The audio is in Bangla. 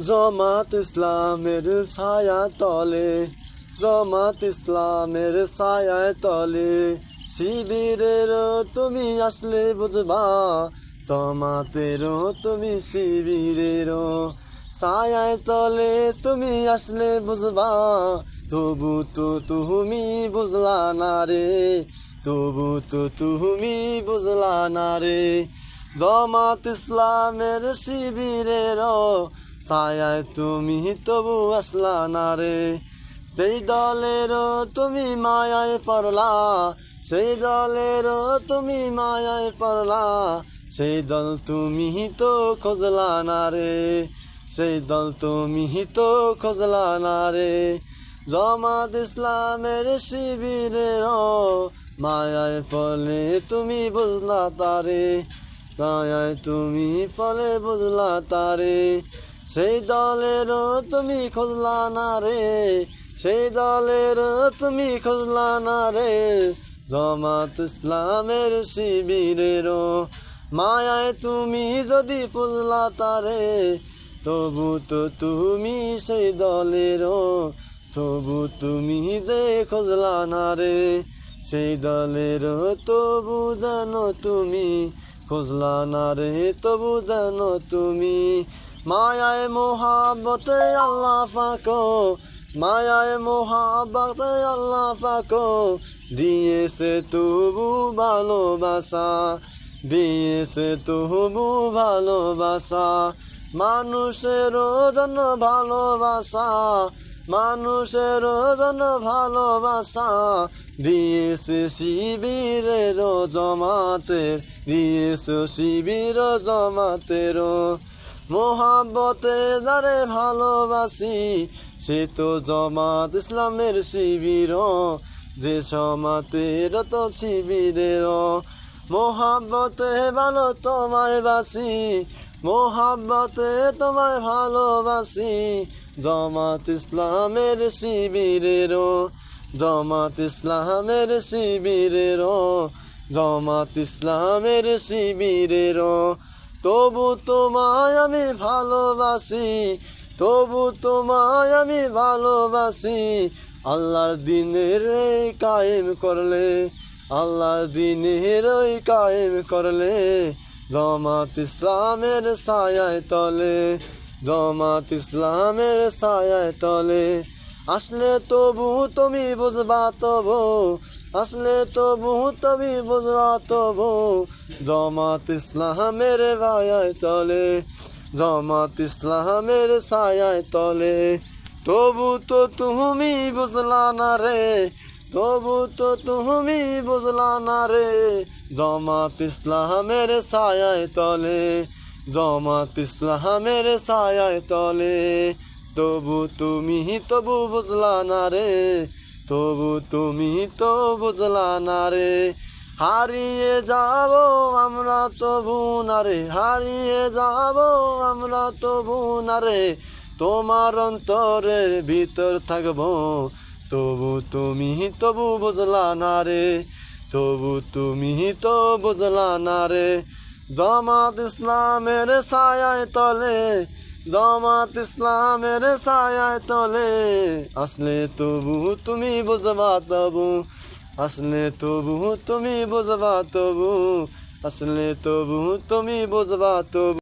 জামাত ইসলামের ছায়া তলে, জামাত ইসলামের ছায়া তলে, শিবিরের তুমি আসলে বুঝবা, জামাতের তুমি শিবিরের ছায়া তলে তুমি আসলে বুঝবা। তবু তো তুমি বুঝলা না রে, তবু তো তুমি বুঝলা না রে। জামাত ইসলামের শিবিরের ছায়ায় তুমি তবু আসলা না রে। সেই দলের তুমি মায়ায় পড়লা, সেই দলের তুমি মায়ায় পড়লা, সেই দল তুমি তো খোঁজলা না রে, সেই দল তুমি তো খোঁজলা না রে। জামাত ইসলামের শিবিরের মায়ায় ফলে তুমি বুঝলা তারে, মায়ায় তুমি ফলে বুঝলা তারে। সেই দলের তুমি খুঁজলা না রে, সেই দলের তুমি খুঁজলা না রে। জামাত ইসলামের শিবিরের মায়ায় তুমি যদি বুঝলা তারে, তবু তো তুমি সেই দলের, তবু তুমি যে খুঁজলা না রে। সেই দলের তবু যেন তুমি খুঁজলা না রে, তবু যেন তুমি। মায়ায় মোহাব্বতে আল্লাহ পাক, মায়ায় মোহাব্বতে আল্লাহ পাক দিয়েছে তবু ভালোবাসা, দিয়েছে তবু ভালোবাসা। মানুষের জন্য ভালোবাসা, মানুষের জন্য ভালোবাসা দিয়েছে শিবিরের জামাতের, দিয়েছে শিবির জামাতের। মোহাব্বতে যারে ভালোবাসি সে তো জামাত ইসলামের শিবির, যে জামাতের তো শিবিরের। মোহাব্বতে ভালো তোমায় বাসি, মোহাব্বতে তোমায় ভালোবাসি, জামাত ইসলামের শিবিরের, জামাত ইসলামের শিবিরের, জামাত ইসলামের শিবিরের। তবু তোমায় আমি ভালোবাসি, তবু তোমায় আমি ভালোবাসি, আল্লাহর দিনের কায়েম করলে, আল্লাহর দিনের কায়েম করলে, জামাত ইসলামের ছায়ায় তলে, জামাত ইসলামের ছায়ায় তলে। আসলে তবু তুমি বুঝবা, তবু আসলে তবু তুমি বুঝবা, তবু জামাত ইসলামের ছায়ায় তলে, জামাত ইসলামের ছায়ায় তলে। তবু তো তুমি বুঝলা না রে, তবু তো তুমি বুঝলা না রে। জামাত ইসলামের ছায়ায় তলে, জামাত ইসলামের ছায়ায় তলে। তবু তুমি তবু বুঝলা না রে, তবু তুমি তো বুঝলা না রে। হারিয়ে যাব আমরা তবু না রে, হারিয়ে যাব আমরা তবু না রে। তোমার অন্তরের ভিতর থাকবো, তবু তুমি তবু বুঝলা না রে, তবু তুমি তো বুঝলা না রে। জামাত ইসলামের ছায়ায় তলে, জামাত ইসলামের ছায়ায় তলে। আসলে তবু তুমি বুঝবা, তবু আসলে তবু তুমি বুঝবা, তবু আসলে তবু তুমি বুঝবা, তবু।